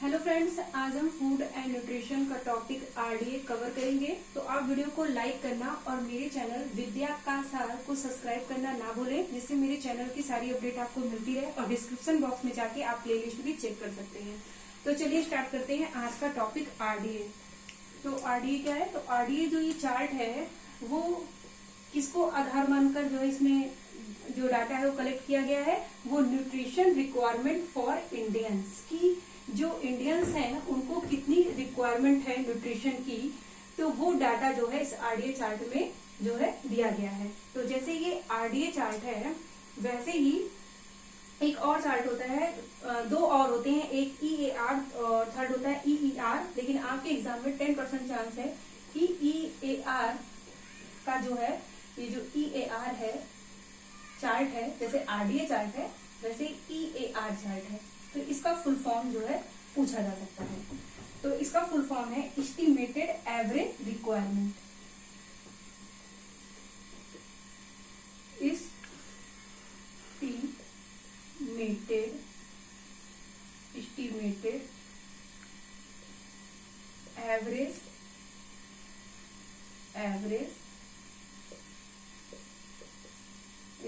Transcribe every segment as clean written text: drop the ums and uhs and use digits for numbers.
Hello friends, आज हम food and nutrition का टॉपिक आरडीए कवर करेंगे। तो आप वीडियो को लाइक करना और मेरे चैनल विद्या का सार को सब्सक्राइब करना ना भूलें, जिससे मेरे चैनल की सारी अपडेट आपको मिलती रहे। और डिस्क्रिप्शन बॉक्स में जाके आप प्लेलिस्ट भी चेक कर सकते हैं। तो चलिए स्टार्ट करते हैं आज का टॉपिक आरडीए। तो आरडीए क्या है? तो आरडीए जो ये चार्ट है वो किसको आधार मानकर जो है इसमें जो डाटा है वो कलेक्ट किया गया है, वो न्यूट्रिशन रिक्वायरमेंट फॉर इंडियंस की, जो इंडियंस हैं उनको कितनी रिक्वायरमेंट है न्यूट्रिशन की, तो वो डाटा जो है इस आरडीए चार्ट में जो है दिया गया है। तो जैसे ये आरडीए चार्ट है, वैसे ही एक और चार्ट होता है, दो और होते हैं, एक ईएआर और थर्ड होता है ईईआर। लेकिन आपके एग्जाम में 10% चांस है कि ईएआर का जो है, ये जो ईएआर है चार्ट है, जैसे आरडीए चार्ट है वैसे ईएआर चार्ट है, तो इसका फुल फॉर्म जो है पूछा जा सकता है। तो इसका फुल फॉर्म है estimated average requirement. Estimated average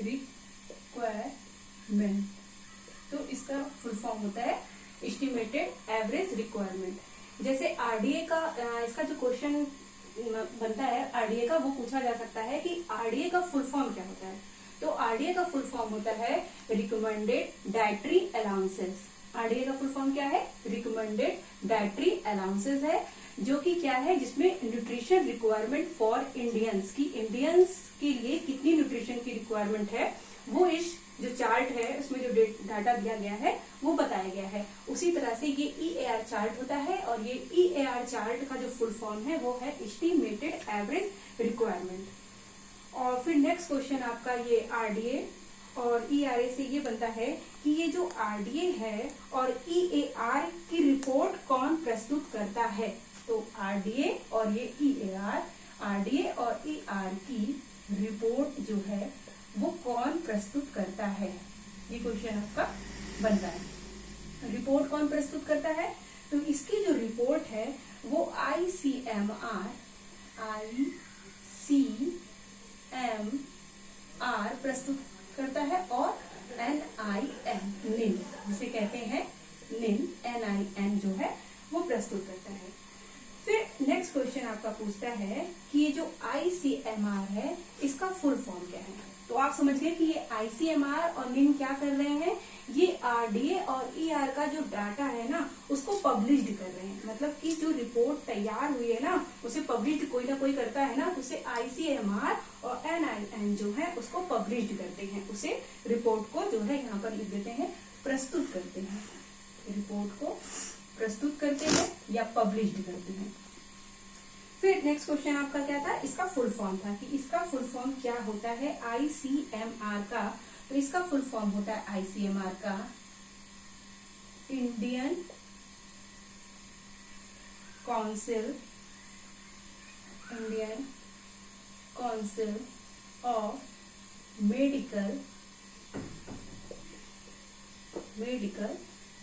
requirement. तो इसका फुल फॉर्म होता है एस्टिमेटेड एवरेज रिक्वायरमेंट। जैसे आरडीए का इसका जो क्वेश्चन बनता है आरडीए का, वो पूछा जा सकता है कि आरडीए का फुल फॉर्म क्या होता है। तो आरडीए का फुल फॉर्म होता है रिकमेंडेड डाइटरी अलाउंसेस। आरडीए का फुल फॉर्म क्या है? रिकमेंडेड डाइटरी अलाउंसेस है, जो कि क्या है, जिसमें न्यूट्रिशन रिक्वायरमेंट फॉर इंडियंस की, इंडियंस के लिए कितनी न्यूट्रिशन की रिक्वायरमेंट है वो इस जो चार्ट है उसमें जो डाटा दिया गया है वो बताया गया है। उसी तरह से ये ईएआर चार्ट होता है, और ये ईएआर चार्ट का जो फुल फॉर्म है वो है एस्टिमेटेड एवरेज रिक्वायरमेंट। और फिर नेक्स्ट क्वेश्चन आपका ये आरडीए और ईआरए से ये बनता है कि ये जो आरडीए है और ईएआर की रिपोर्ट कौन प्रस्तुत करता है। तो आरडीए और ये ईएआर, आरडीए और ईआर की रिपोर्ट जो है वो कौन प्रस्तुत करता है, ये क्वेश्चन आपका बनता है। रिपोर्ट कौन प्रस्तुत करता है? तो इसकी जो रिपोर्ट है वो आईसीएमआर प्रस्तुत करता है, और एनआईएन जिसे कहते हैं एनआईएन जो है वो प्रस्तुत करता है। फिर नेक्स्ट क्वेश्चन आपका पूछता है कि ये जो आईसीएमआर है इसका फुल फॉर्म क्या है। तो आप समझ गए कि ये आईसीएमआर और निन क्या कर रहे हैं, ये आरडीए और ईआर का जो डाटा है ना उसको पब्लिश्ड कर रहे हैं। मतलब कि जो रिपोर्ट तैयार हुई है ना उसे पब्लिश्ड कोई ना कोई करता है ना, तो उसे आईसीएमआर और एनआईएन जो है उसको पब्लिश्ड करते हैं, उसे रिपोर्ट को जो है यहाँ पर लिख देते हैं, प्रस्तुत करते हैं, रिपोर्ट को प्रस्तुत करते हैं या पब्लिश्ड करते हैं। फिर नेक्स्ट क्वेश्चन आपका क्या था? इसका फुल फॉर्म था कि इसका फुल फॉर्म क्या होता है आईसीएमआर का। तो इसका फुल फॉर्म होता है आईसीएमआर का Indian council of medical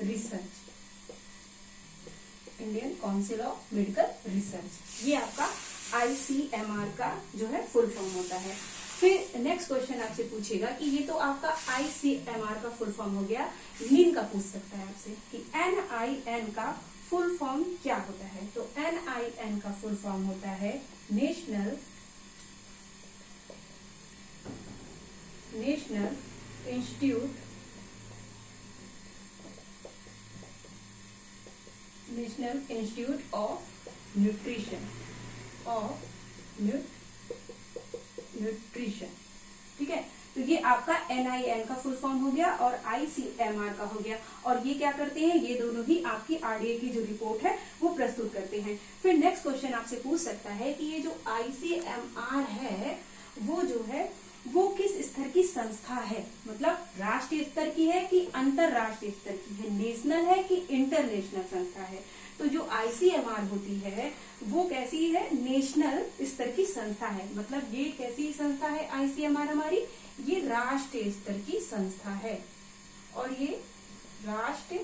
research, Indian council of medical research, ये आपका आईसीएमआर का जो है फुल फॉर्म होता है। फिर नेक्स्ट क्वेश्चन आपसे पूछेगा कि ये तो आपका आईसीएमआर का फुल फॉर्म हो गया, निन का पूछ सकता है आपसे कि एनआईएन का फुल फॉर्म क्या होता है। तो एनआईएन का फुल फॉर्म होता है नेशनल इंस्टीट्यूट ऑफ न्यूट्रिशन। ठीक है, तो ये आपका एनआईएन का फुल फॉर्म हो गया और आईसीएमआर का हो गया। और ये क्या करते हैं, ये दोनों ही आपकी आरडीए की जो रिपोर्ट है वो प्रस्तुत करते हैं। फिर नेक्स्ट क्वेश्चन आपसे पूछ सकता है कि ये जो आईसीएमआर है वो जो है वो किस स्तर की संस्था है, मतलब राष्ट्रीय स्तर की है कि अंतरराष्ट्रीय स्तर की है, नेशनल है कि इंटरनेशनल संस्था है। तो जो आईसीएमआर होती है वो कैसी है, नेशनल स्तर की संस्था है। मतलब ये कैसी संस्था है आईसीएमआर हमारी, ये राष्ट्रीय स्तर की संस्था है और ये राष्ट्र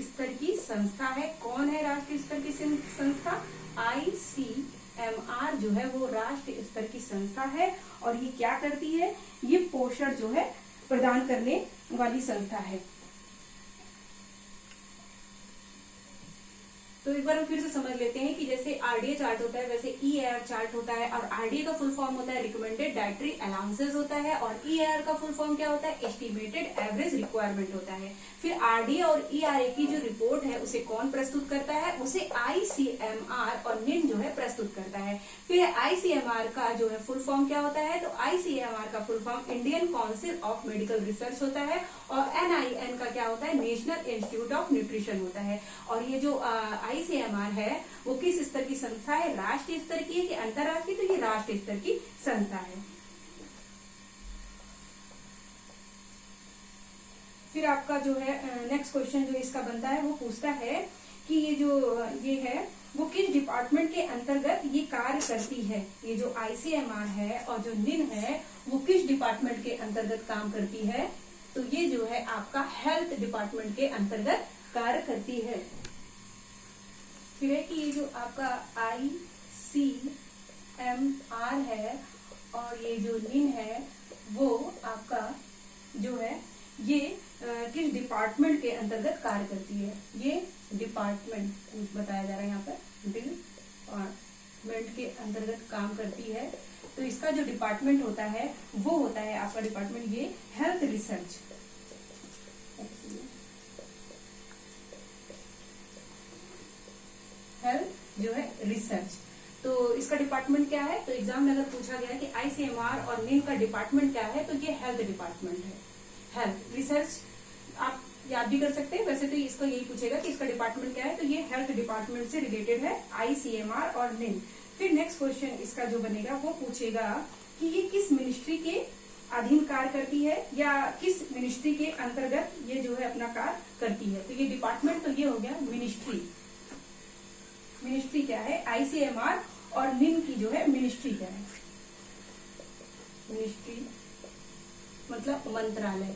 स्तर की संस्था है। कौन है राष्ट्रीय स्तर की संस्था? ICMR जो है वो राष्ट्रीय स्तर की संस्था है और ये क्या करती है? ये पोषण जो है प्रदान करने वाली संस्था है। तो एक बार हम फिर से समझ लेते हैं कि जैसे RDA चार्ट होता है वैसे EAR चार्ट होता है, और RDA का फुल फॉर्म होता है रिकमेंडेड डाइटरी अलाउंसेस होता है, और EAR का फुल फॉर्म क्या होता है? एस्टिमेटेड एवरेज रिक्वायरमेंट होता है। फिर RDA और ERA की जो रिपोर्ट है उसे कौन प्रस्तुत करता है? उसे ICMR और NIN जो है प्रस्तुत करता है। फिर ICMR का जो है फुल फॉर्म क्या होता है? तो ICMR का full form Indian council of medical research होता है, और NIN का क्या होता है? नेशनल इंस्टीट्यूट ऑफ न्यूट्रिशन होता है। और ये जो ICMR है वो किस स्तर की संस्था है? राष्ट्रीय स्तर की है कि अंतरराष्ट्रीय? तो ये राष्ट्रीय स्तर की संस्था है। फिर आपका जो है नेक्स्ट क्वेश्चन जो इसका बनता है वो पूछता है कि ये है वो किस डिपार्टमेंट के अंतर्गत ये कार्य करती है? ये जो ICMR है और जो NIN है वो किस डिपार्टमेंट के अंतर्गत काम करती है? तो ये जो है आपका हेल्थ डिपार्टमेंट के अंतर्गत कार्य करती है। फिर है कि ये जो आपका ICMR है और ये जो NIN है वो आपका जो है ये किस डिपार्टमेंट के अंतर्गत कार्य करती है? ये डिपार्टमेंट बताया जा रहा है यहाँ पर, डिपार्टमेंट के अंतर्गत काम करती है। तो इसका जो डिपार्टमेंट होता है वो होता है आपका डिपार्टमेंट ये हेल्थ रिसर्च। हेल्थ जो है रिसर्च, तो इसका डिपार्टमेंट क्या है? तो एग्जाम में अगर पूछा गया कि ICMR और NIN का डिपार्टमेंट क्या है, तो ये हेल्थ डिपार्टमेंट है। हेल्थ रिसर्च आप याद भी कर सकते हैं, वैसे तो इसको यही पूछेगा कि इसका डिपार्टमेंट क्या है, तो ये हेल्थ डिपार्टमेंट से रिलेटेड है ICMR और NIN। फिर नेक्स्ट क्वेश्चन इसका जो बनेगा वो पूछेगा कि ये किस मिनिस्ट्री के अधीन कार्य करती है या किस मिनिस्ट्री के अंतर्गत ये जो है अपना कार्य करती है। तो ये डिपार्टमेंट तो ये हो गया मिनिस्ट्री। मिनिस्ट्री क्या है? ICMR और NIN की जो है मिनिस्ट्री क्या है? मिनिस्ट्री मतलब मंत्रालय।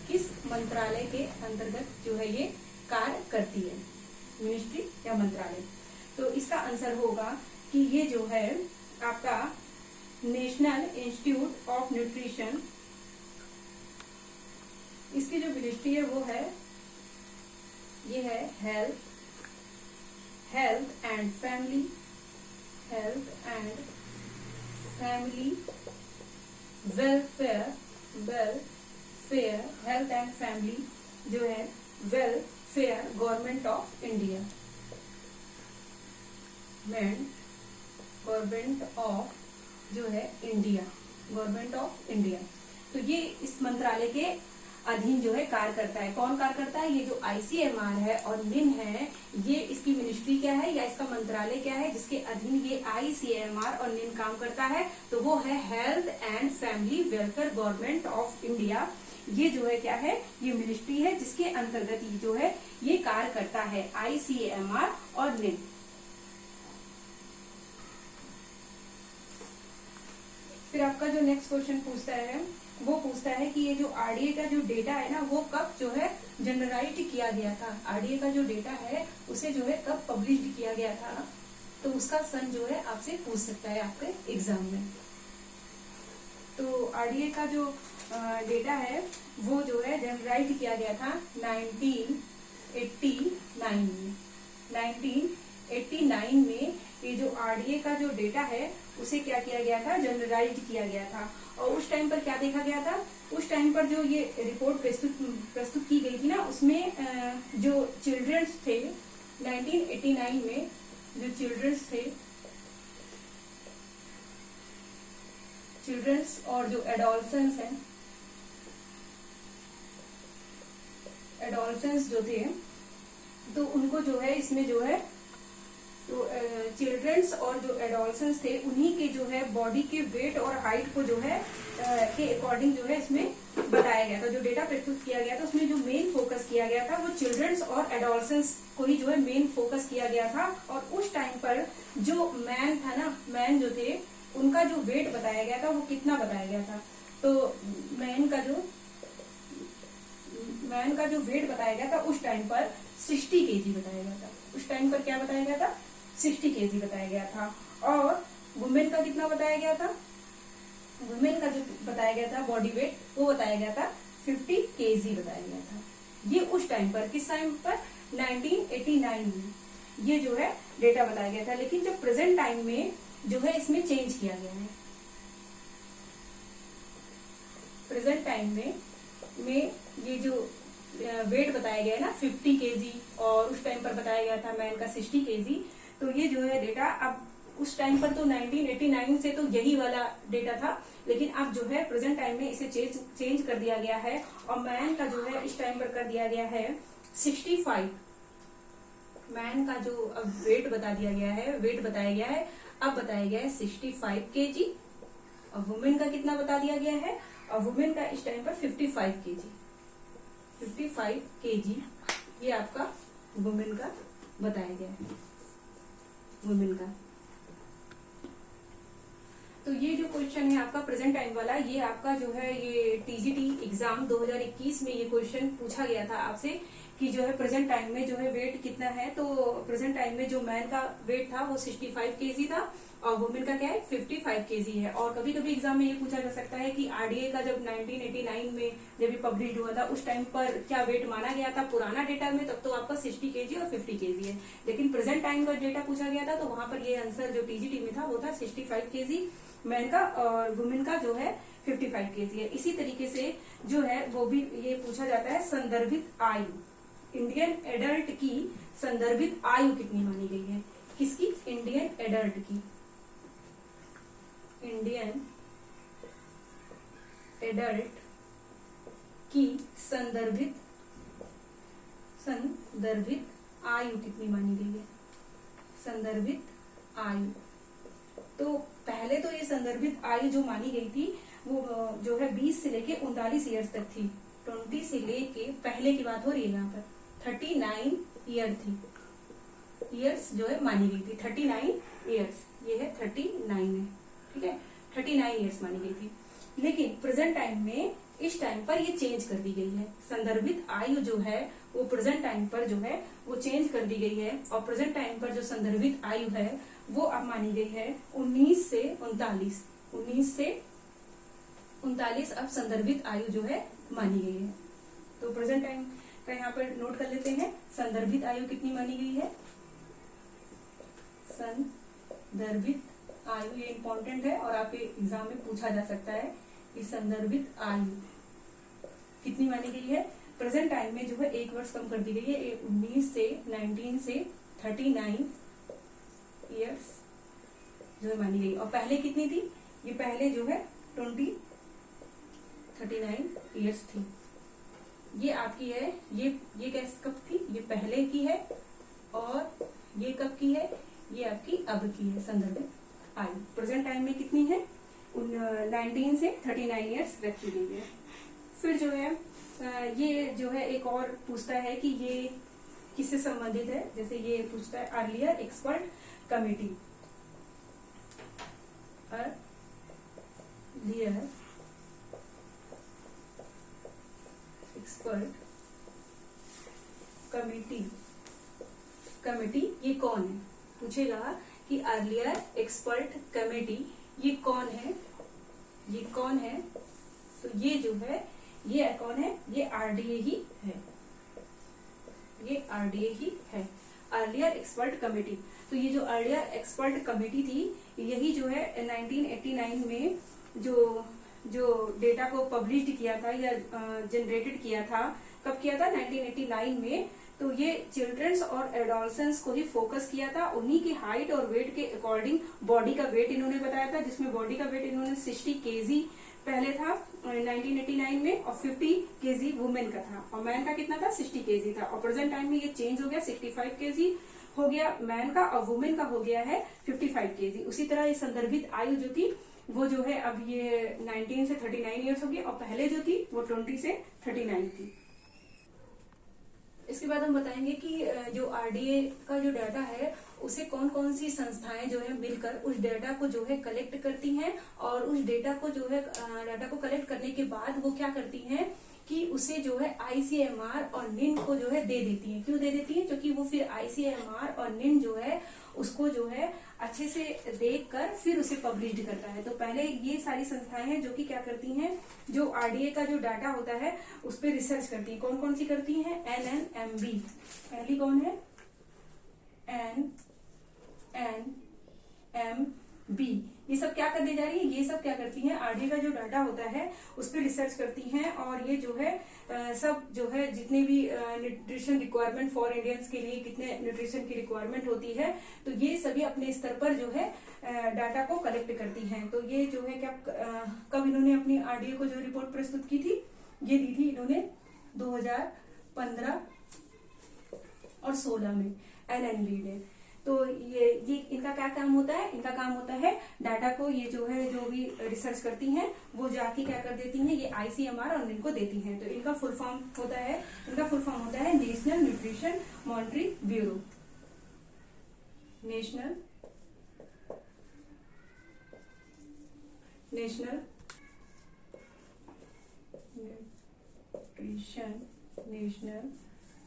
किस मंत्रालय के अंतर्गत जो है ये कार्य करती है? मिनिस्ट्री या मंत्रालय। तो इसका आंसर होगा कि ये जो है आपका नेशनल इंस्टीट्यूट ऑफ न्यूट्रिशन, इसकी जो मिनिस्ट्री है वो है ये है health and family welfare health and family जो है welfare government of India. Government of जो है इंडिया, गवर्नमेंट ऑफ इंडिया। तो ये इस मंत्रालय के अधीन जो है कार्य करता है। कौन कार्य करता है? ये जो ICMR है और NIN है, ये इसकी मिनिस्ट्री क्या है या इसका मंत्रालय क्या है जिसके अधीन ये ICMR और NIN काम करता है? तो वो है health and family welfare government of India. ये जो है क्या है? ये मिनिस्ट्री है जिसके अंतर्गत ये जो है ये कार्य करता है ICMR और NIN। फिर आपका जो नेक्स्ट क्वेश्चन पूछता है वो पूछता है कि ये जो RDA का जो डेटा है ना वो कब जो है जनरलाइज किया गया था? RDA का जो डेटा है उसे जो है कब पब्लिश किया गया था? तो उसका सन जो है आपसे पूछ सकता है आपके एग्जाम में। तो RDA का जो डेटा है वो जो है जनरलाइज किया गया था 1989 में। 1989 में ये जो RDA का जो डेटा है उसे क्या किया गया था? जनरलाइज किया गया था। और उस टाइम पर क्या देखा गया था? उस टाइम पर जो ये रिपोर्ट प्रस्तुत की गई थी ना उसमें जो चिल्ड्रंस थे 1989 में जो चिल्ड्रंस थे, चिल्ड्रंस और जो एडोलसेंस हैं, एडोलसेंस जो थे तो उनको जो है इसमें जो है तो चिल्ड्रंस और जो एडोलसेंस थे उन्हीं के जो है बॉडी के वेट और हाइट को जो है के अकॉर्डिंग जो है इसमें बताया गया था। जो डेटा प्रस्तुत किया गया था उसमें जो मेन फोकस किया गया था वो चिल्ड्रंस और एडोलसेंस को ही जो है मेन फोकस किया गया था। और उस टाइम पर जो मैन था ना, मैन जो थे उनका जो वेट बताया गया था वो कितना बताया गया था? तो मैन का जो मैन का जो वेट बताया गया था उस टाइम पर 60 केजी बताया गया था। उस टाइम पर क्या बताया गया था? 60 केजी बताया गया था। और वुमेन का कितना बताया गया था? वुमेन का जो बताया गया था बॉडी वेट वो बताया गया था 50 केजी बताया गया था। ये उस टाइम पर, किस टाइम पर? 1989 में ये जो है डेटा बताया गया था। लेकिन जो प्रेजेंट टाइम में जो है इसमें चेंज किया गया है। प्रेजेंट टाइम में ये जो वेट बताया गया है ना 50 केजी, और उस टाइम पर बताया गया था मैन का 60 केजी। तो ये जो है डेटा अब उस टाइम पर तो 1989 से तो यही वाला डेटा था, लेकिन अब जो है प्रेजेंट टाइम में इसे चेंज कर दिया गया है और मैन का जो है इस टाइम पर कर दिया गया है 65। मैन का जो अब वेट बता दिया गया है, वेट बताया गया है, अब बताया गया है 65 केजी। और वुमेन का कितना बता दिया गया है? और वुमेन का इस टाइम पर 55 केजी। 55 केजी ये आपका वुमेन का बताया गया है, वुमेन का। तो ये जो क्वेश्चन है आपका प्रेजेंट टाइम वाला, ये आपका जो है ये टीजीटी एग्जाम 2021 में ये क्वेश्चन पूछा गया था आपसे कि जो है प्रेजेंट टाइम में जो है वेट कितना है। तो प्रेजेंट टाइम में जो मैन का वेट था वो 65 केजी था और वुमेन का क्या है 55 केजी है। और कभी कभी एग्जाम में ये पूछा जा सकता है कि आरडीए का जब 1989 में जब ये पब्लिश हुआ था उस टाइम पर क्या वेट माना गया था पुराना डेटा में, तब तो आपका 60 केजी और 50 केजी है। लेकिन प्रेजेंट टाइम का डेटा पूछा गया था तो वहां पर ये आंसर जो टीजीटी में था वो था 65 केजी मैन का, और वुमेन का जो है 55 केजी है। इसी तरीके से जो है वो भी ये पूछा जाता है संदर्भित आयु, इंडियन एडल्ट की संदर्भित आयु कितनी मानी गई है? किसकी? इंडियन एडल्ट की। इंडियन एडल्ट की संदर्भित आयु कितनी मानी गई है? संदर्भित आयु। तो पहले तो ये संदर्भित आयु जो मानी गई थी वो जो है 20 से लेके 39 ईयर्स तक थी। 20 से लेके पहले की बात हो रही है यहाँ पर 39 ईयर थी, ईयर्स जो है मानी गई थी 39 ईयर्स। ये है 39 है, ठीक है, 39 ईयर्स मानी गई थी। लेकिन प्रेजेंट टाइम में इस टाइम पर ये चेंज कर दी गई है। संदर्भित आयु जो है वो प्रेजेंट टाइम पर जो है वो चेंज कर दी गई है और प्रेजेंट टाइम पर जो संदर्भित आयु है वो अब मानी गई है 19 से 39। 19 से 39 अब संदर्भित आयु जो है मानी गई है। तो प्रेजेंट टाइम का यहाँ पर नोट कर लेते हैं, संदर्भित आयु कितनी मानी गई है? संदर्भित आयु, ये इंपॉर्टेंट है और आपके एग्जाम में पूछा जा सकता है कि संदर्भित आयु कितनी मानी गई है। प्रेजेंट टाइम में जो है 1 वर्ष कम कर दी गई है, 19 से 39 ईयर्स जो है मानी गई। और पहले कितनी थी? ये पहले जो है 39 ईयर्स थी। ये आपकी है, ये कैसे कब थी? ये पहले की है। और ये कब की है? ये आपकी अब की है संदर्भित आयु। प्रेजेंट टाइम में कितनी है? 19 से 39 ईयर्स रखी गई है। फिर जो है ये जो है एक और पूछता है कि ये किससे संबंधित है। जैसे ये पूछता है earlier expert committee, earlier expert committee ये कौन है? पूछेगा कि अर्लियर एक्सपर्ट कमेटी ये कौन है? ये कौन है? तो ये जो है ये कौन है? ये आरडीए ही है। ये आरडीए ही है, अर्लियर एक्सपर्ट कमेटी। तो ये जो अर्लियर एक्सपर्ट कमेटी थी यही जो है 1989 में जो डेटा को पब्लिश किया था या जनरेटेड किया था। कब किया था? 1989 में। तो ये चिल्ड्रंस और एडोलसेंस को ही फोकस किया था। उन्हीं की हाइट और वेट के अकॉर्डिंग बॉडी का वेट इन्होंने बताया था, जिसमें बॉडी का वेट इन्होंने 60 केजी पहले था 1989 में और 50 केजी वुमेन का था और मैन का कितना था? 60 केजी था। और प्रेजेंट टाइम में ये चेंज हो गया, 65 केजी हो गया मैन का और वुमेन का हो गया है 55 केजी। उसी तरह ये संदर्भित आयु जो थी वो जो है अब ये 19 से 39 ईयर्स हो गई और पहले जो थी वो 20 से 39 थी। इसके बाद हम बताएंगे कि जो आरडीए का जो डाटा है उसे कौन कौन सी संस्थाएं जो है मिलकर उस डेटा को जो है कलेक्ट करती हैं और उस डेटा को जो है डाटा को कलेक्ट करने के बाद वो क्या करती हैं कि उसे जो है आईसीएमआर और निन को जो है दे देती है। क्यों दे देती है? क्योंकि वो फिर आईसीएमआर और निन जो है उसको जो है अच्छे से देख कर फिर उसे पब्लिश करता है। तो पहले ये सारी संस्थाएं हैं जो कि क्या करती हैं, जो आरडीए का जो डाटा होता है उस पर रिसर्च करती हैं। कौन कौन सी करती हैं? एनएनएमबी, पहली कौन है? एनएनएमबी। ये सब क्या करने जा रही है? ये सब क्या करती हैं? आरडीए का जो डाटा होता है उस पर रिसर्च करती हैं और ये जो है सब जो है जितने भी न्यूट्रिशन रिक्वायरमेंट फॉर इंडियंस के लिए कितने न्यूट्रिशन की रिक्वायरमेंट होती है, तो ये सभी अपने स्तर पर जो है डाटा को कलेक्ट करती हैं। तो ये जो है क्या कब इन्होंने अपनी आरडीए को जो रिपोर्ट प्रस्तुत की थी, ये दी थी इन्होंने 2015 और 16 में एनएनबी ने। तो ये इनका क्या काम होता है? इनका काम होता है डाटा को, ये जो है जो भी रिसर्च करती हैं वो जाके क्या कर देती हैं, ये आईसीएमआर और इनको देती हैं। तो इनका फुल फॉर्म होता है national nutrition monitoring bureau. National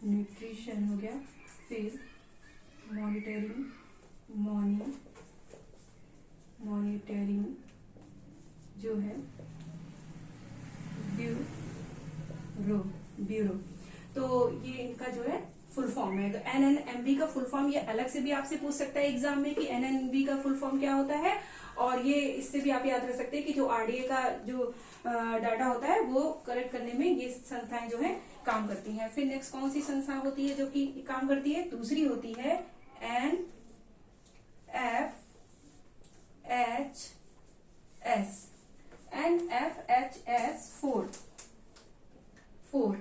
nutrition हो गया, फिर मॉनिटरिंग जो है ब्यूरो। तो ये इनका जो है फुल फॉर्म है। तो एनएनएमबी का फुल फॉर्म, ये अलग से भी आपसे पूछ सकता है एग्जाम में कि एनएनएमबी का फुल फॉर्म क्या होता है, और ये इससे भी आप याद रख सकते हैं कि जो आरडीए का जो डाटा होता है वो कलेक्ट करने में ये संस्थाएं जो है काम करती हैं। फिर नेक्स्ट कौन सी संस्था होती है जो कि काम करती है? दूसरी होती है एनएफएचएस 4।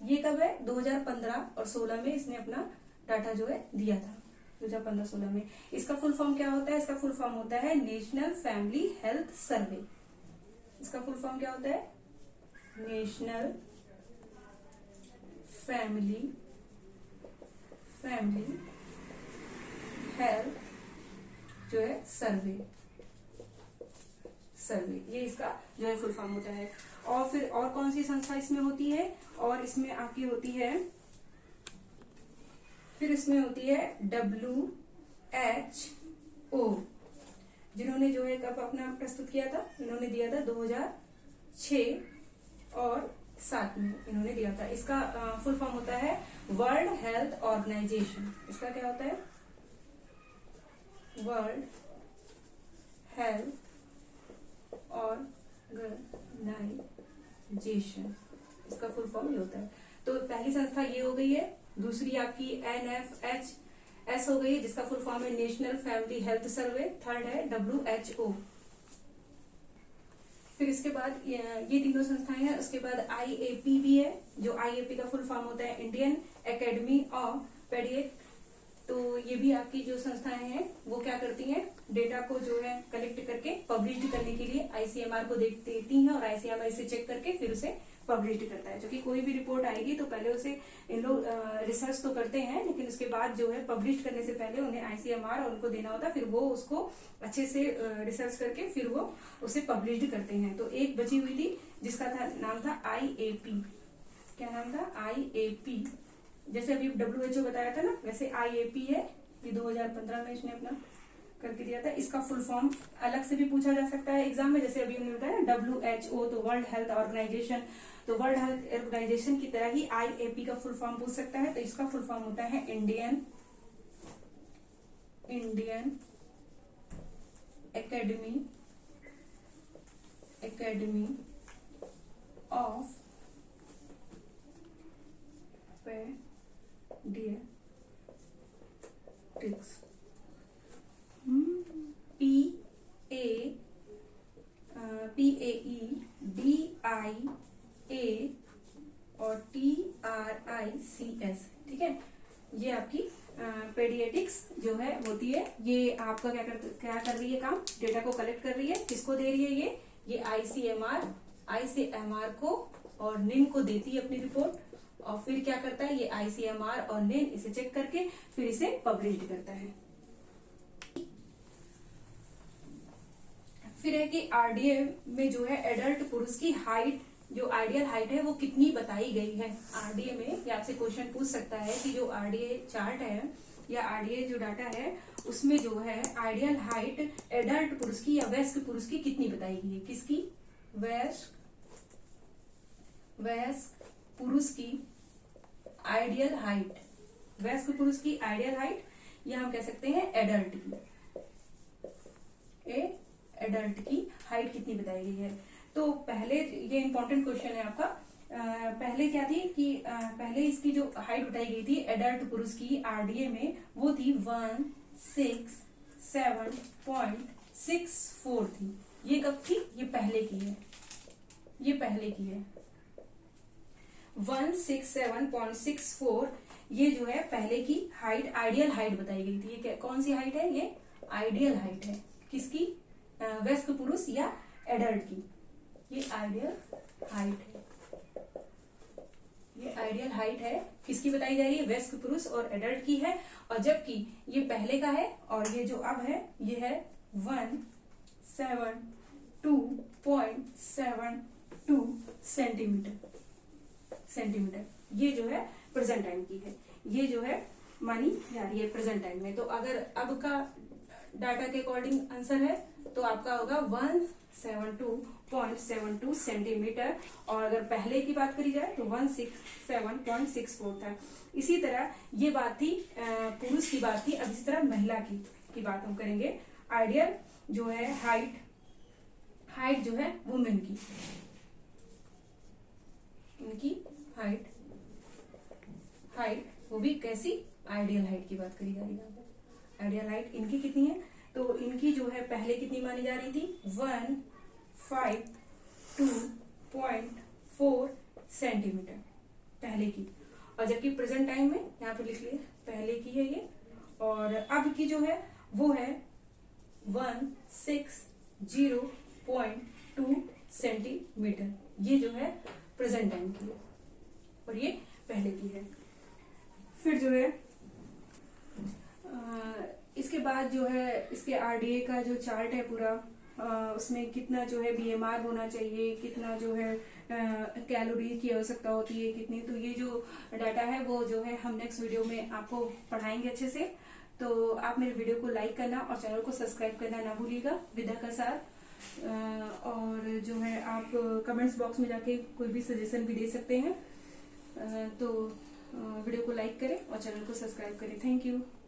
ये कब है? 2015 और 16 में इसने अपना डाटा जो है दिया था, 2015-16 में। इसका फुल फॉर्म क्या होता है? इसका फुल फॉर्म होता है नेशनल फैमिली हेल्थ सर्वे। इसका फुल फॉर्म क्या होता है? नेशनल फैमिली हेल्थ जो है सर्वे, ये इसका जो है फुल फॉर्म होता है। और फिर और कौन सी संस्था इसमें होती है? और इसमें आपकी होती है, फिर इसमें होती है WHO, जिन्होंने जो है कब अपना प्रस्तुत किया था? इन्होंने दिया था 2006 और 7 में इन्होंने दिया था। इसका फुल फॉर्म होता है वर्ल्ड हेल्थ ऑर्गेनाइजेशन। इसका क्या होता है? वर्ल्ड हेल्थ ऑर्गेनाइजेशन, इसका फुल फॉर्म ये होता है। तो पहली संस्था ये हो गई है, दूसरी आपकी एनएफएचएस हो गई है जिसका फुल फॉर्म है national family health survey, third है WHO। फिर इसके बाद ये तीनों संस्थाएं हैं। उसके बाद आईएपी भी है, जो आईएपी का फुल फॉर्म होता है इंडियन एकेडमी ऑफ पेडिएट्रिक्स। तो ये भी आपकी जो संस्थाएं हैं वो क्या करती हैं? डेटा को जो है कलेक्ट करके पब्लिश करने के लिए आईसीएमआर को देती हैं और आईसीएमआर इसे चेक करके फिर उसे पब्लिश करता है। क्योंकि कोई भी रिपोर्ट आएगी तो पहले उसे इन लोग रिसर्च तो करते हैं, लेकिन उसके बाद जो है पब्लिश करने से पहले उन्हें आईसीएमआर और उनको देना होता है, फिर वो उसको अच्छे से रिसर्च करके फिर वो उसे पब्लिश करते हैं। तो एक बची हुई थी जिसका नाम था आईएपी। क्या नाम था? आईएपी। जैसे अभी WHO बताया था ना, वैसे आईएपी है, ये 2015 में इसने अपना करके दिया था। इसका फुल फॉर्म अलग से भी पूछा जा सकता है एग्जाम में, जैसे अभी हमने बताया WHO तो वर्ल्ड हेल्थ ऑर्गेनाइजेशन, तो वर्ल्ड हेल्थ ऑर्गेनाइजेशन की तरह ही आईएपी का फुल फॉर्म पूछ सकता है। तो इसका फुल फॉर्म होता है Indian Academy of Paediatrics. PAEDIA और TRICS, ठीक है। ये आपकी पेडियाट्रिक्स जो है होती है, ये आपका क्या कर रही है काम? डेटा को कलेक्ट कर रही है। किसको दे रही है? ये आईसीएमआर को और निन को देती है अपनी रिपोर्ट, और फिर क्या करता है? ये आईसीएमआर और निन इसे चेक करके फिर इसे पब्लिश करता है। फिर है कि आरडीए में जो है एडल्ट पुरुष की हाइट जो आइडियल हाइट है वो कितनी बताई गई है। आरडीए में ये आपसे क्वेश्चन पूछ सकता है कि जो आरडीए चार्ट है या आरडीए जो डाटा है उसमें जो है आइडियल हाइट एडल्ट पुरुष की या वयस्क पुरुष की कितनी बताई गई है। किसकी? वयस्क पुरुष की आइडियल हाइट, वयस्क पुरुष की आइडियल हाइट, या हम कह सकते हैं एडल्ट की, एडल्ट की हाइट कितनी बताई गई है। तो पहले ये इंपॉर्टेंट क्वेश्चन है आपका। पहले क्या थी कि पहले इसकी जो हाइट बताई गई थी एडल्ट पुरुष की आरडीए में वो थी 167.64 थी। ये कब थी? ये पहले की है, ये पहले की है 167.64। ये जो है पहले की हाइट, आइडियल हाइट बताई गई थी। ये कौन सी हाइट है? ये आइडियल हाइट है। किसकी? वयस्क पुरुष या एडल्ट की। ये आइडियल हाइट है, ये आइडियल हाइट है। किसकी बताई जा रही है? वयस्क पुरुष और एडल्ट की है। और जबकि ये पहले का है और ये जो अब है ये है 172.72 सेंटीमीटर। ये जो है प्रेजेंट टाइम की है, ये जो है मानी जा रही है प्रेजेंट टाइम में। तो अगर अब का डाटा के अकॉर्डिंग आंसर है तो आपका होगा 172.72 सेंटीमीटर। और अगर पहले की बात करी जाए तो 167.64 था। इसी तरह ये बात थी पुरुष की बात थी। अब इसी तरह महिला की बात हम करेंगे। आइडियल जो है हाइट जो है वुमेन की, इनकी हाइट वो भी कैसी? आइडियल हाइट की बात करी जा रही है। आइडियल हाइट इनकी कितनी है? तो इनकी जो है पहले कितनी मानी जा रही थी? 152.4 सेंटीमीटर पहले की। और जबकि प्रेजेंट टाइम में यहाँ पे लिख लिए पहले की है ये, और अब की जो है वो है 160.2 सेंटीमीटर। ये जो है प्रेजेंट टाइम की है और ये पहले की है। फिर जो है इसके बाद जो है इसके आरडीए का जो चार्ट है पूरा, उसमें कितना जो है बीएमआर होना चाहिए, कितना जो है कैलोरी की आवश्यकता होती है कितनी। तो ये जो डाटा है वो जो है हम नेक्स्ट वीडियो में आपको पढ़ाएंगे अच्छे से। तो आप मेरे वीडियो को लाइक करना और चैनल को सब्सक्राइब करना ना भूलिएगा विदा का साथ। और जो है आप कमेंट्स बॉक्स में जाके कोई भी सजेशन भी दे सकते हैं। तो वीडियो को लाइक करें और चैनल को सब्सक्राइब करें। Thank you.